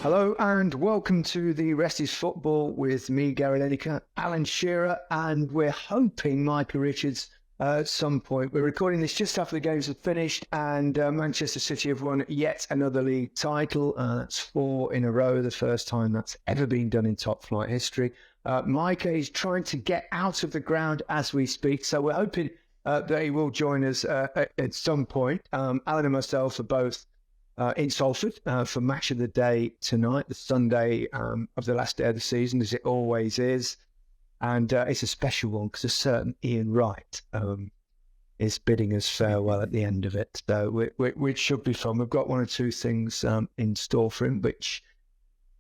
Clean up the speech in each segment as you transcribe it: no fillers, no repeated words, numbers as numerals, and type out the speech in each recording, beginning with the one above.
Hello and welcome to the Rest is Football with me, Gary Lineker, Alan Shearer, and we're hoping Micah Richards at some point. We're recording this just after the games have finished, and Manchester City have won yet another league title. That's 4 in a row, the first time that's ever been done in top flight history. Micah is trying to get out of the ground as we speak, so we're hoping that he will join us at some point. Alan and myself are both in Salford for match of the day tonight, the Sunday of the last day of the season, as it always is. And it's a special one because a certain Ian Wright is bidding us farewell at the end of it. So which should be fun. We've got one or two things in store for him, which,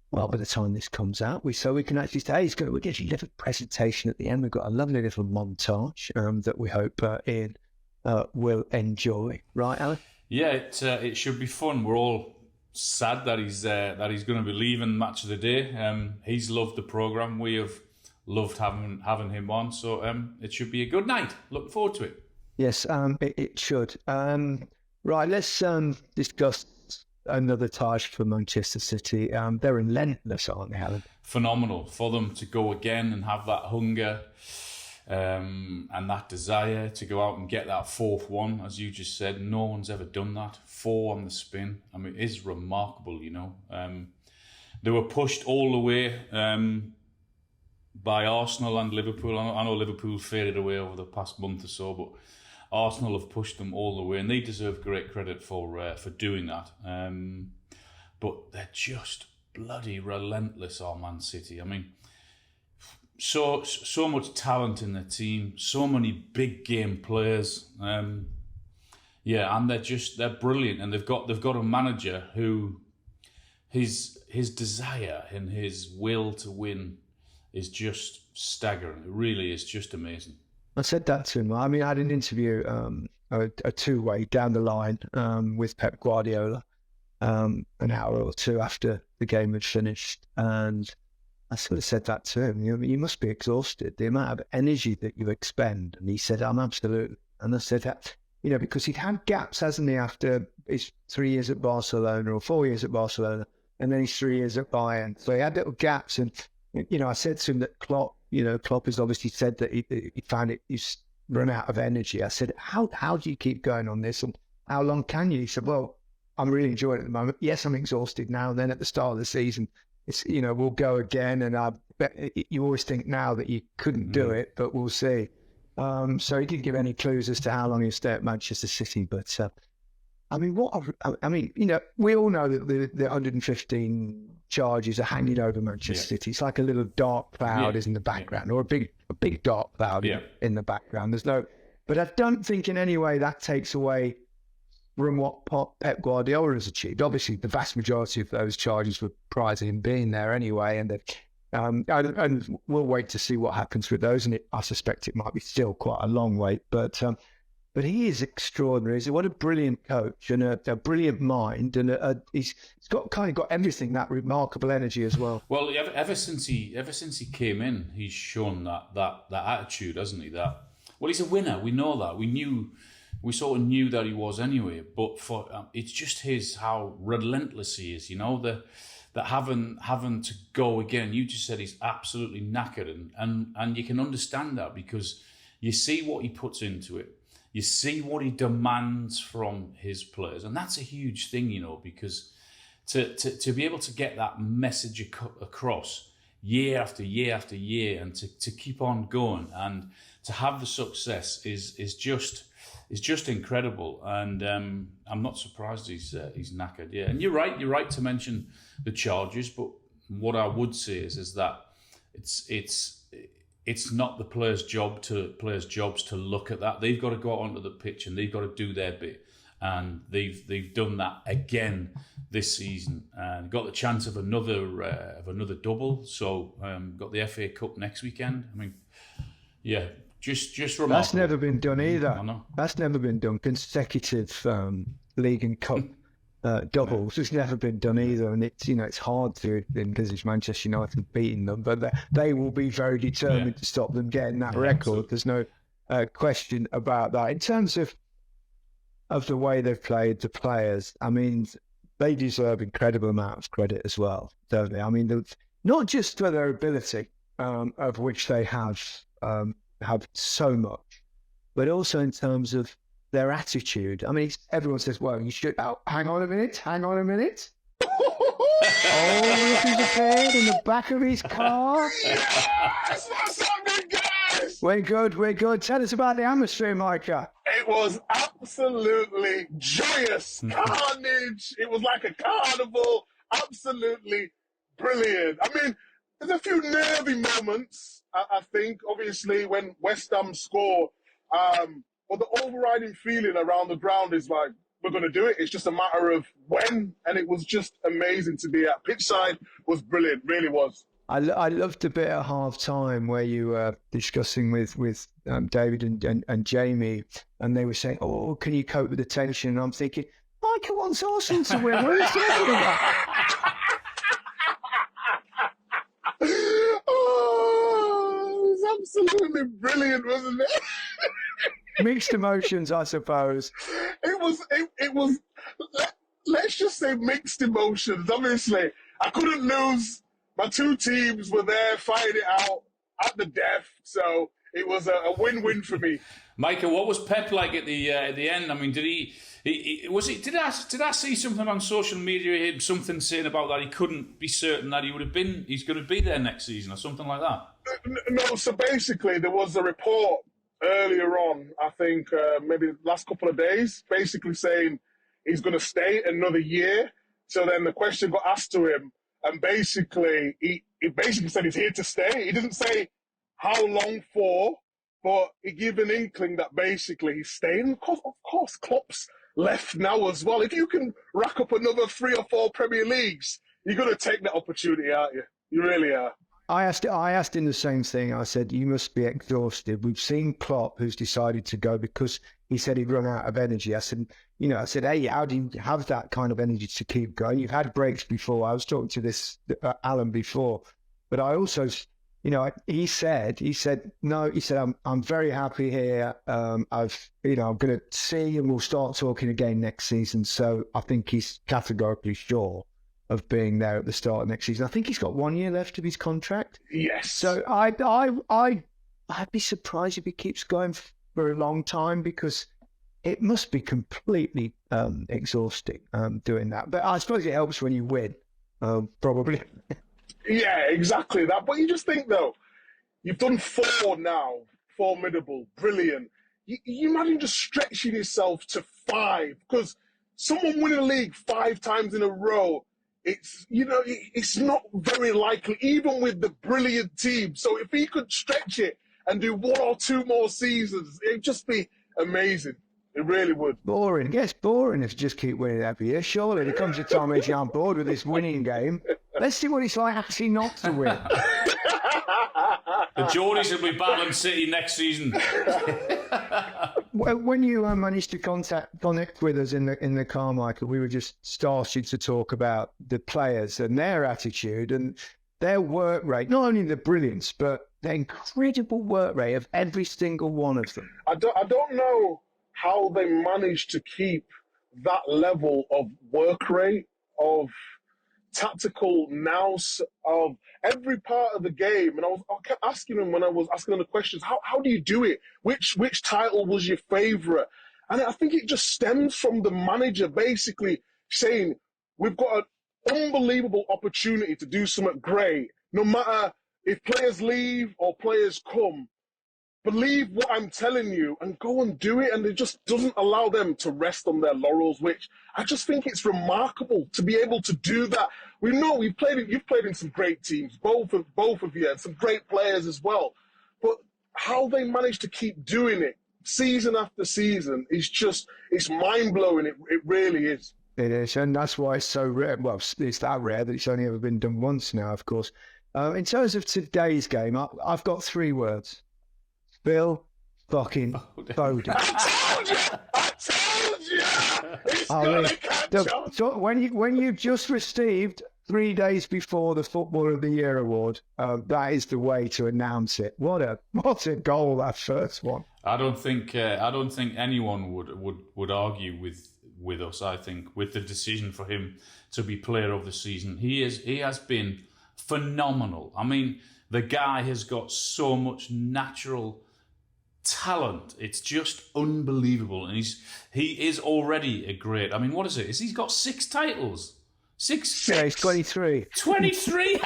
well, by the time this comes out, we can actually say we'll get a little presentation at the end. We've got a lovely little montage that we hope Ian will enjoy. Right, Alan? Yeah, it should be fun. We're all sad that he's going to be leaving Match of the Day. He's loved the programme. We have loved having him on. So it should be a good night. Looking forward to it. Yes, it should. Right, let's discuss another tie for Manchester City. They're relentless, aren't they, Alan? Phenomenal for them to go again and have that hunger. And that desire to go out and get that fourth one, as you just said. No one's ever done that. 4 on the spin. I mean, it is remarkable, you know. They were pushed all the way by Arsenal and Liverpool. I know Liverpool faded away over the past month or so, but Arsenal have pushed them all the way, and they deserve great credit for doing that. But they're just bloody relentless, our Man City. I mean, so much talent in the team, so many big game players, and they're brilliant, and they've got a manager who his desire and his will to win is just staggering. It really is just amazing. I said that to him. I mean, I had an interview, a two-way down the line with Pep Guardiola, an hour or two after the game had finished, and I sort of said that to him. You must be exhausted, the amount of energy that you expend. And he said, I'm absolutely. And I said that, because he'd had gaps, hasn't he, after his 3 years at Barcelona or 4 years at Barcelona, and then his 3 years at Bayern. So he had little gaps. And, I said to him that Klopp has obviously said that he found he's run out of energy. I said, how do you keep going on this? And how long can you? He said, well, I'm really enjoying it at the moment. Yes, I'm exhausted now. Then at the start of the season, it's, we'll go again, and I bet you always think now that you couldn't do it, but we'll see. So he didn't give any clues as to how long he'll stay at Manchester City. But we all know that the 115 charges are hanging over Manchester City. It's like a little dark cloud is in the background, or a big dark cloud in the background. But I don't think in any way that takes away from what Pep Guardiola has achieved. Obviously, the vast majority of those charges were prior to him being there anyway, and we'll wait to see what happens with those. And I suspect it might be still quite a long wait, but he is extraordinary. What a brilliant coach and a brilliant mind, and he's got everything, that remarkable energy as well. Well, ever since he came in, he's shown that attitude, hasn't he? He's a winner. We know that. We sort of knew that he was anyway, but it's just how relentless he is, that having to go again. You just said he's absolutely knackered, and you can understand that because you see what he puts into it. You see what he demands from his players, and that's a huge thing, because to be able to get that message across year after year after year, and to keep on going and to have the success is just incredible, and I'm not surprised he's knackered. Yeah, and you're right to mention the charges, but what I would say is that it's not the players' jobs to look at that. They've got to go out onto the pitch and they've got to do their bit, and they've done that again this season and got the chance of another double. So got the FA Cup next weekend. I mean, yeah. Just remarkable. That's never been done either. I know. That's never been done. Consecutive league and cup doubles. It's never been done either, and it's hard to envisage Manchester United beating them, but they will be very determined to stop them getting that record. There's no question about that. In terms of the way they've played, the players, I mean, they deserve incredible amount of credit as well, don't they? I mean, not just for their ability, of which they have so much, but also in terms of their attitude. I mean, everyone says, well, you should, hang on a minute. Oh, look who's appeared in the back of his car. Yes! What's happening, guys? We're good. Tell us about the atmosphere, Micah. It was absolutely joyous. Carnage. It was like a carnival. Absolutely brilliant. I mean, there's a few nervy moments, I think, obviously, when West Ham score. But the overriding feeling around the ground is like, we're going to do it. It's just a matter of when. And it was just amazing to be at. Pitchside was brilliant, really was. I loved the bit at half time where you were discussing with David and Jamie, and they were saying, oh, can you cope with the tension? And I'm thinking, Micah wants Arsenal to win. What are you talking about? Oh, it was absolutely brilliant, wasn't it? Mixed emotions, I suppose. It was. Let's just say mixed emotions. Obviously, I couldn't lose. My two teams were there fighting it out at the death, so it was a win-win for me. Micah, what was Pep like at the end? I mean, did did I see something on social media? Something saying about that he couldn't be certain that he's going to be there next season or something like that. No, so basically there was a report earlier on, I think maybe the last couple of days, basically saying he's going to stay another year. So then the question got asked to him, and basically he basically said he's here to stay. He didn't say how long for, but he gave an inkling that basically he's staying. Of course, Klopp's left now as well. If you can rack up another 3 or 4 Premier Leagues, you're going to take that opportunity, aren't you? You really are. I asked him the same thing. I said, you must be exhausted. We've seen Klopp, who's decided to go because he said he'd run out of energy. I said, hey, how do you have that kind of energy to keep going? You've had breaks before. I was talking to this Alan before, but I also, he said, I'm very happy here. I'm going to see, and we'll start talking again next season. So I think he's categorically sure of being there at the start of next season. I think he's got 1 year left of his contract. Yes. So I'd be surprised if he keeps going for a long time, because it must be completely exhausting doing that. But I suppose it helps when you win, probably. Yeah, exactly that. But you just think, though, you've done 4 now, formidable, brilliant. You imagine just stretching yourself to 5, because someone winning a league 5 times in a row, it's not very likely, even with the brilliant team. So if he could stretch it and do 1 or 2 more seasons, it'd just be amazing. It really would. Boring. It gets boring if you just keep winning every year. Surely there comes a time when you're on board with this winning game. Let's see what it's like actually not to win. The Geordies will be battling City next season. When you managed to connect with us in the car, Michael, we were just starting to talk about the players and their attitude and their work rate. Not only the brilliance, but the incredible work rate of every single one of them. I don't know how they managed to keep that level of work rate, of tactical nous, of every part of the game. And I kept asking them when I was asking them the questions, how do you do it? Which title was your favourite? And I think it just stems from the manager basically saying, we've got an unbelievable opportunity to do something great. No matter if players leave or players come, believe what I'm telling you and go and do it. And it just doesn't allow them to rest on their laurels, which I just think it's remarkable to be able to do that. We know you've played in some great teams, both of you, and some great players as well. But how they manage to keep doing it season after season is just, it's mind-blowing. It really is. It is, and that's why it's so rare. Well, it's that rare that it's only ever been done once now, of course. In terms of today's game, I've got 3 words. Phil fucking Foden. I told you! It's gonna catch up. So when you've just received 3 days before the Footballer of the Year award, that is the way to announce it. What a goal, that first one. I don't think anyone would argue with us, I think, with the decision for him to be player of the season. He has been phenomenal. I mean, the guy has got so much natural talent. It's just unbelievable. And he is already a great... I mean, what is it? He's got 6 titles. 6? Yeah, he's 23. 23?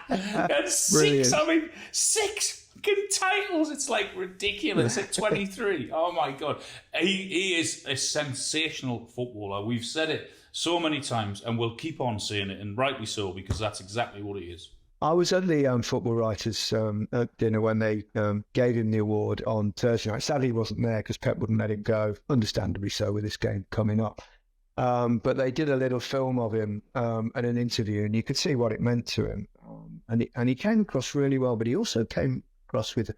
And 6, Brilliant. I mean, 6 fucking titles. It's like ridiculous at 23. Oh my God. He is a sensational footballer. We've said it so many times and we'll keep on saying it, and rightly so, because that's exactly what he is. I was at the football writers' dinner when they gave him the award on Thursday night. Sadly, he wasn't there because Pep wouldn't let him go, understandably so, with this game coming up. But they did a little film of him and an interview, and you could see what it meant to him. And he came across really well, but he also came across with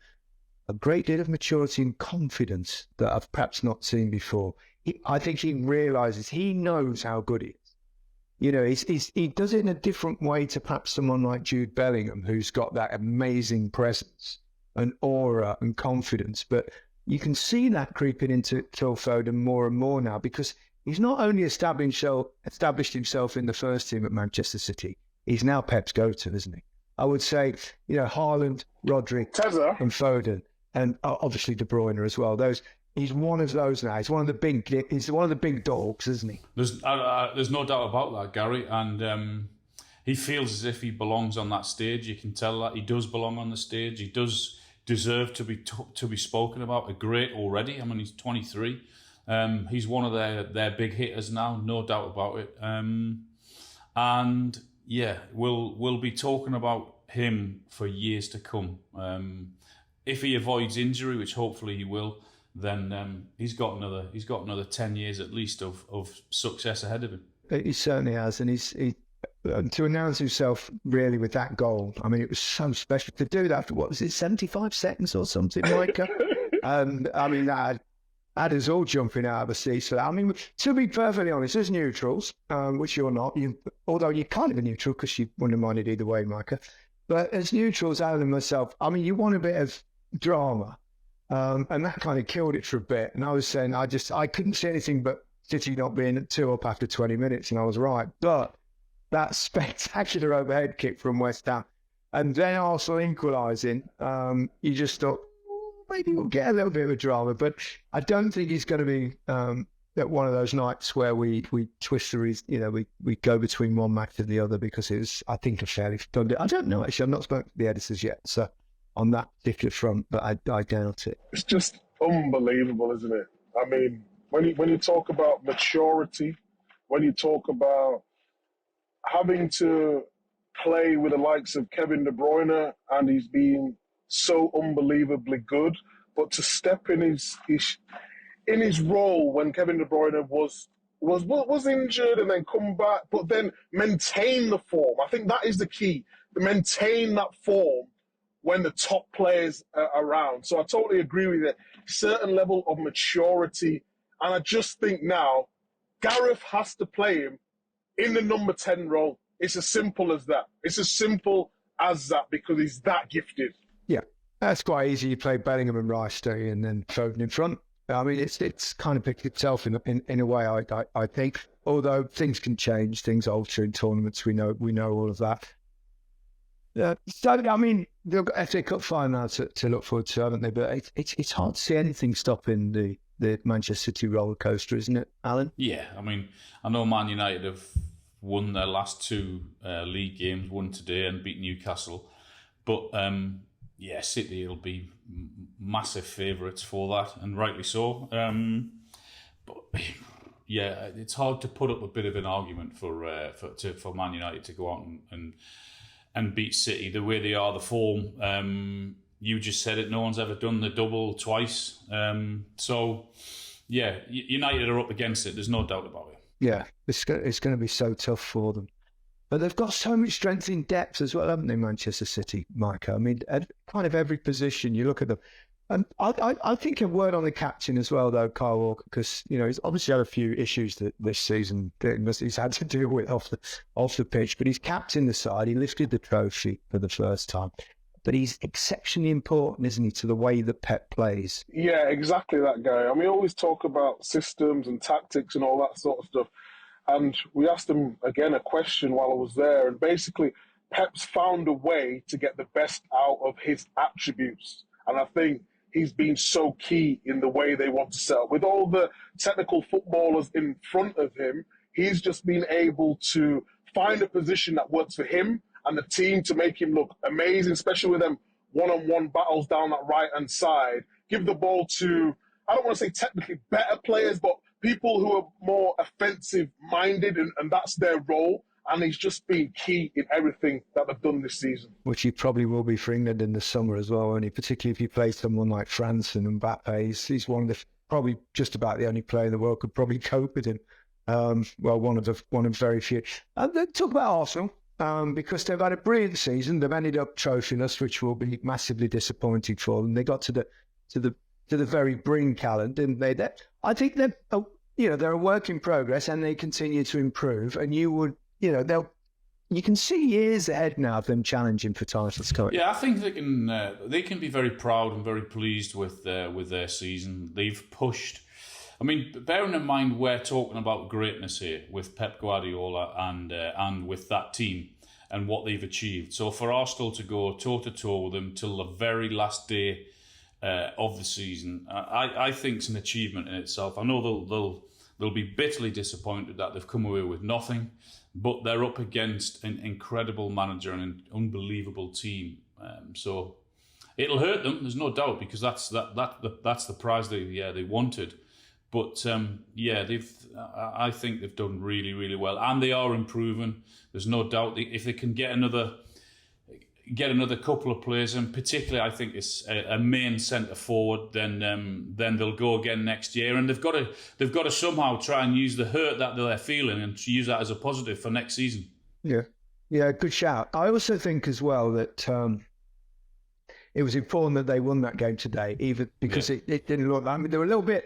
a great deal of maturity and confidence that I've perhaps not seen before. I think he realises, he knows how good he is. You know, he does it in a different way to perhaps someone like Jude Bellingham, who's got that amazing presence and aura and confidence. But you can see that creeping into Phil Foden more and more now, because he's not only established himself in the first team at Manchester City, he's now Pep's go-to, isn't he? I would say, you know, Haaland, Rodri, and Foden, and obviously De Bruyne as well. He's one of those now. He's one of the big dogs, isn't he? There's no doubt about that, Gary. And he feels as if he belongs on that stage. You can tell that he does belong on the stage. He does deserve to be spoken about. A great already. I mean, he's 23. He's one of their big hitters now, no doubt about it. And yeah, we'll be talking about him for years to come. If he avoids injury, which hopefully he will, then he's got another 10 years at least of success ahead of him. He certainly has, and he to announce himself really with that goal. I mean, it was so special to do that. What was it, 75 seconds or something, Micah? And I mean, that had us all jumping out of the seats for that. I mean, to be perfectly honest, as neutrals, which you're not, although you're kind of a neutral because you wouldn't have minded either way, Micah. But as neutrals, Alan and myself, I mean, you want a bit of drama. And that kind of killed it for a bit. And I was saying, I couldn't see anything but City not being 2 up after 20 minutes. And I was right. But that spectacular overhead kick from West Ham and then Arsenal equalising, you just thought, maybe we'll get a little bit of a drama. But I don't think it's going to be at one of those nights where we twist we go between one match and the other, because it was, I think, a fairly done. I don't know, actually. I've not spoken to the editors yet. So on that particular front, but I doubt it. It's just unbelievable, isn't it? I mean, when you talk about maturity, when you talk about having to play with the likes of Kevin De Bruyne, and he's been so unbelievably good, but to step in his role when Kevin De Bruyne was injured and then come back, but then maintain the form. I think that is the key. To maintain that form when the top players are around. So I totally agree with you. Certain level of maturity. And I just think now, Gareth has to play him in the number 10 role. It's as simple as that. It's as simple as that, because he's that gifted. Yeah, that's quite easy. You play Bellingham and Rice, don't you? And then Foden in front. I mean, it's kind of picked itself in a way, I think. Although things can change, things alter in tournaments. We know all of that. So, I mean, they've got FA Cup final to look forward to, haven't they? But it's hard to see anything stopping the Manchester City roller coaster, isn't it, Alan? Yeah, I mean, I know Man United have won their last 2 league games, won today and beat Newcastle. But, yeah, City will be massive favourites for that, and rightly so. But, yeah, it's hard to put up a bit of an argument for Man United to go out and beat City the way they are, the form. You just said it, no one's ever done the double twice. So, yeah, United are up against it. There's no doubt about it. Yeah, it's going to be so tough for them. But they've got so much strength in depth as well, haven't they, Manchester City, Micah? I mean, at kind of every position, you look at them. And I think a word on the captain as well, though, Kyle Walker, because, you know, he's obviously had a few issues this season that he's had to deal with off the pitch, but he's captained the side. He lifted the trophy for the first time. but he's exceptionally important, isn't he, to the way that Pep plays? Yeah, exactly that guy. I mean, we always talk about systems and tactics and all that sort of stuff. And we asked him again a question while I was there, and basically, Pep's found a way to get the best out of his attributes. And I think he's been so key in the way they want to set up. With all the technical footballers in front of him, he's just been able to find a position that works for him and the team to make him look amazing, especially with them one-on-one battles down that right-hand side. Give the ball to, I don't want to say technically better players, but people who are more offensive-minded, and that's their role. And he's just been key in everything that they've done this season. Which he probably will be for England in the summer as well, won't he? Particularly if you play someone like France and Mbappe. He's one of the, probably just about the only player in the world could probably cope with him. One of very few. Talk about Arsenal. Because they've had a brilliant season. They've ended up trophyless, which will be massively disappointing for them. They got to the very brink, Alan, didn't they? I think they're a work in progress, and they continue to improve. And you can see years ahead now of them challenging for titles. Yeah, I think they can be very proud and very pleased with their season. They've pushed. I mean, bearing in mind we're talking about greatness here with Pep Guardiola and with that team and what they've achieved. So for Arsenal to go toe-to-toe with them till the very last day of the season, I think it's an achievement in itself. I know they'll be bitterly disappointed that they've come away with nothing, but they're up against an incredible manager and an unbelievable team. So it'll hurt them, there's no doubt, because that's the prize they wanted. But I think they've done really, really well, and they are improving. There's no doubt if they can get another couple of players, and particularly I think it's a main centre forward, then they'll go again next year. And they've got to somehow try and use the hurt that they're feeling and use that as a positive for next season. Yeah, good shout. I also think as well that it was important that they won that game today, even because it didn't look. I mean, they were a little bit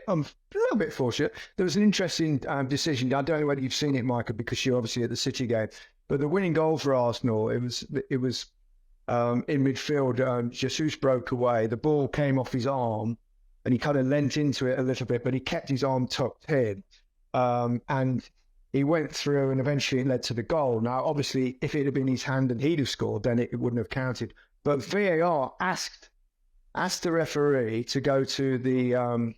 fortunate. There was an interesting decision. I don't know whether you've seen it, Micah, because you're obviously at the City game. But the winning goal for Arsenal, it was in midfield. Jesus broke away. The ball came off his arm, and he kind of leant into it a little bit, but he kept his arm tucked in, and he went through, and eventually it led to the goal. Now, obviously, if it had been his hand and he'd have scored, then it wouldn't have counted. But VAR asked the referee to go to the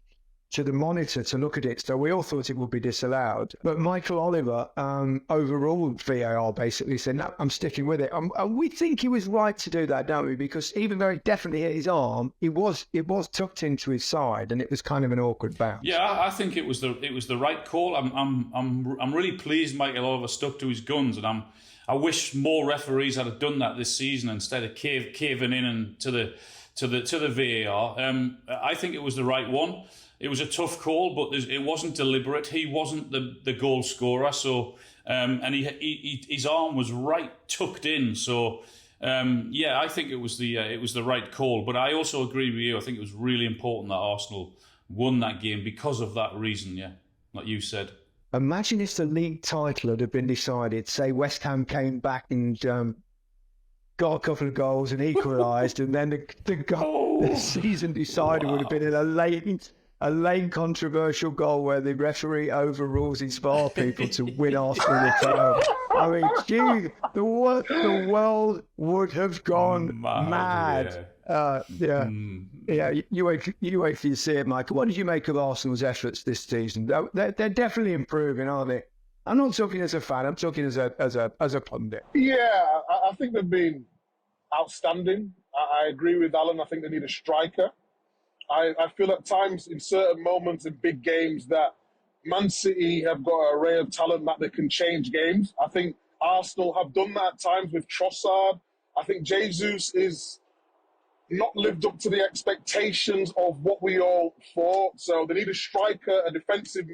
monitor to look at it. So we all thought it would be disallowed. But Michael Oliver overruled VAR, basically said, no, I'm sticking with it. And we think he was right to do that, don't we? Because even though he definitely hit his arm, it was tucked into his side, and it was kind of an awkward bounce. Yeah, I think it was the right call. I'm really pleased Michael Oliver stuck to his guns, and I wish more referees had done that this season instead of caving in to the VAR. I think it was the right one. It was a tough call, but it wasn't deliberate. He wasn't the goal scorer, so and his arm was right tucked in. So I think it was the right call. But I also agree with you. I think it was really important that Arsenal won that game because of that reason. Yeah, like you said. Imagine if the league title had been decided, say West Ham came back and got a couple of goals and equalised, and then the season decider would have been in a late controversial goal where the referee overrules his VAR people to win Arsenal the title. I mean, gee, the world would have gone mad. Yeah. You wait till you see it, Michael. What did you make of Arsenal's efforts this season? They're definitely improving, aren't they? I'm not talking as a fan. I'm talking as a pundit. Yeah, I think they've been outstanding. I agree with Alan. I think they need a striker. I feel at times in certain moments in big games that Man City have got an array of talent that they can change games. I think Arsenal have done that at times with Trossard. I think Jesus is not lived up to the expectations of what we all thought. So they need a striker, a defensive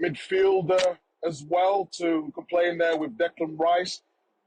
midfielder as well to play in there with Declan Rice.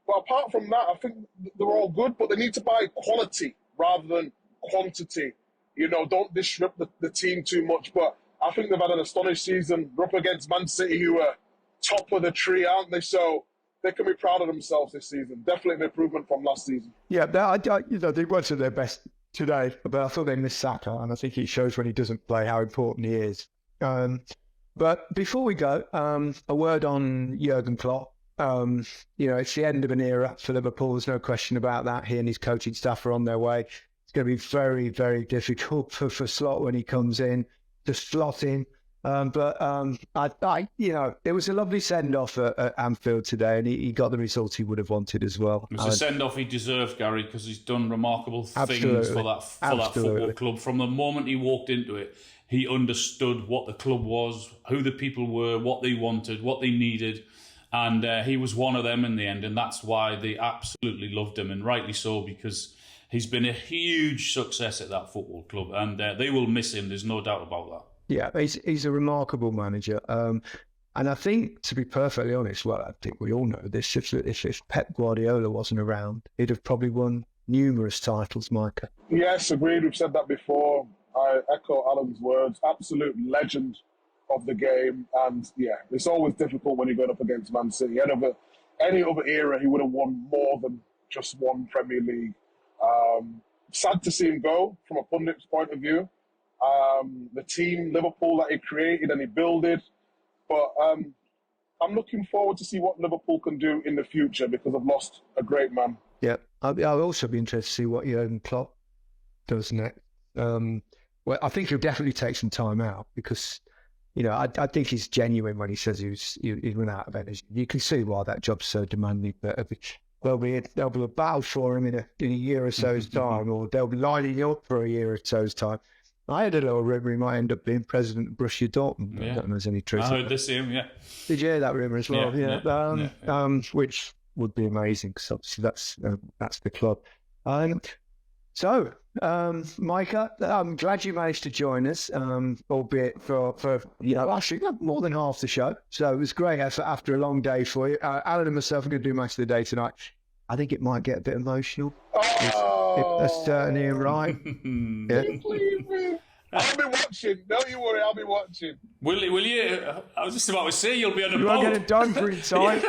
But apart from that, I think they're all good, but they need to buy quality rather than quantity. You know, don't disrupt the team too much. But I think they've had an astonishing season. They're up against Man City, who are top of the tree, aren't they? So they can be proud of themselves this season. Definitely an improvement from last season. Yeah, they weren't at their best today, but I thought they missed Saka, and I think it shows when he doesn't play how important he is. But before we go, a word on Jurgen Klopp. It's the end of an era for Liverpool. There's no question about that. He and his coaching staff are on their way. It's going to be very, very difficult for Slot when he comes in to slot in. But it was a lovely send-off at Anfield today, and he got the result he would have wanted as well. It was a send-off he deserved, Gary, because he's done remarkable things for that football club. From the moment he walked into it, he understood what the club was, who the people were, what they wanted, what they needed, and he was one of them in the end, and that's why they absolutely loved him, and rightly so, because he's been a huge success at that football club, and they will miss him, there's no doubt about that. Yeah, he's a remarkable manager. And I think, to be perfectly honest, well, I think we all know this, if Pep Guardiola wasn't around, he'd have probably won numerous titles, Micah. Yes, agreed. We've said that before. I echo Alan's words. Absolute legend of the game. And, yeah, it's always difficult when you're going up against Man City. Any other era, he would have won more than just one Premier League. Sad to see him go from a pundit's point of view. The team, Liverpool, that he created and he builded. But I'm looking forward to see what Liverpool can do in the future because I've lost a great man. Yeah, I'll also be interested to see what Jurgen Klopp does next. Well, I think he'll definitely take some time out because, I think he's genuine when he says he run out of energy. You can see why that job's so demanding. But there'll be a battle for him in a year or so's time, or they'll be lining up for a year or so's time. I had a little rumour he might end up being president of Borussia Dortmund. Yeah. I don't know if there's any truth. I heard the same, yeah. Did you hear that rumour as well? Yeah. Which would be amazing because obviously that's the club. So, Micah, I'm glad you managed to join us, albeit for actually more than half the show. So it was great after a long day for you. Alan and myself are going to do most of the day tonight. I think it might get a bit emotional. That's certainly right. Yeah. I'll be watching. Don't you worry, I'll be watching. Will you? I was just about to say you'll be on a boat. You won't get it done for in time.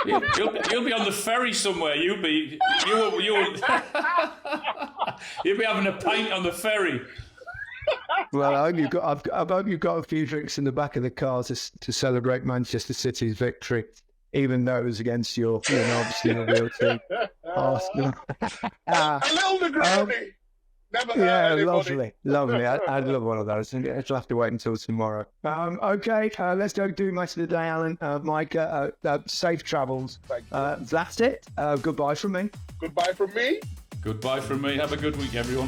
You'll be on the ferry somewhere. You'll be having a pint on the ferry. Well, I hope you've got a few drinks in the back of the car to celebrate Manchester City's victory, even though it was against your, obviously your real team, Arsenal. A little Negroni. Lovely. I'd love one of those. I'll have to wait until tomorrow. Okay, let's go do most of the day, Alan. Micah, safe travels. That's it. Goodbye from me. Goodbye from me. Goodbye from me. Have a good week, everyone.